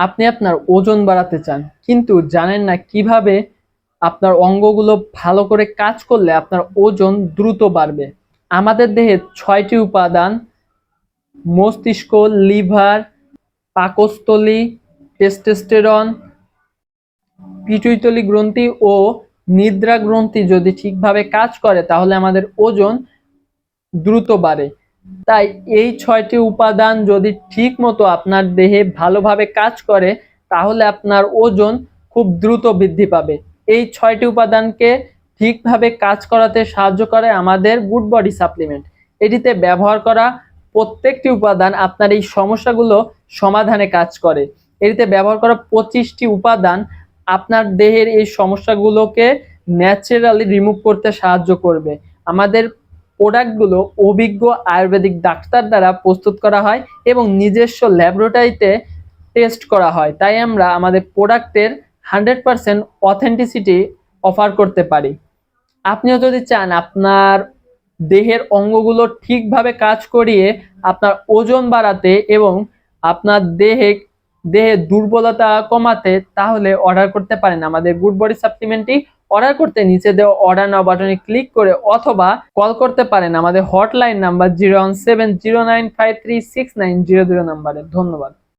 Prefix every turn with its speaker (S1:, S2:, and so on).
S1: আপনি আপনার ওজন বাড়াতে চান কিন্তু জানেন না কিভাবে আপনার অঙ্গগুলো ভালো করে কাজ করলে আপনার ওজন দ্রুত বাড়বে। আমাদের দেহে ৬টি উপাদান: মস্তিষ্ক, লিভার, পাকস্থলী, টেস্টোস্টেরন, পিটুইটরি গ্রন্থি ও নিদ্রা গ্রন্থি যদি ঠিকভাবে কাজ করে তাহলে আমাদের ওজন দ্রুত বাড়ে। তাই এই ৬টি উপাদান যদি ঠিক মতো আপনার দেহে ভালোভাবে কাজ করে তাহলে আপনার ওজন খুব দ্রুত বৃদ্ধি পাবে। এই ৬টি উপাদানকে ঠিকভাবে কাজ করাতে সাহায্য করে আমাদের গুড বডি সাপ্লিমেন্ট। এটিতে ব্যবহার করা প্রত্যেকটি উপাদান আপনার এই সমস্যাগুলো সমাধানে কাজ করে। এটিতে ব্যবহার করা ২৫টি উপাদান আপনার দেহের এই সমস্যাগুলোকে ন্যাচারালি রিমুভ করতে সাহায্য করবে। আমাদের প্রোডাক্টগুলো অভিজ্ঞ আয়ুর্বেদিক ডাক্তার দ্বারা প্রস্তুত করা হয় এবং নিজস্ব ল্যাবরেটরিতে টেস্ট করা হয়। তাই আমরা আমাদের প্রোডাক্টের 100% অথেন্টিসিটি অফার করতে পারি। আপনিও যদি চান আপনার দেহের অঙ্গগুলো ঠিকভাবে কাজ করিয়ে আপনার ওজন বাড়াতে এবং আপনার দেহে দুর্বলতা কমাতে, তাহলে অর্ডার করতে পারেন আমাদের গুড বডি সাপ্লিমেন্টটি। অর্ডার করতে নিচে দেওয়া অর্ডার নাও বাটনে ক্লিক করে অথবা কল করতে পারেন আমাদের হটলাইন নাম্বার 01709536900 নাম্বারে। ধন্যবাদ।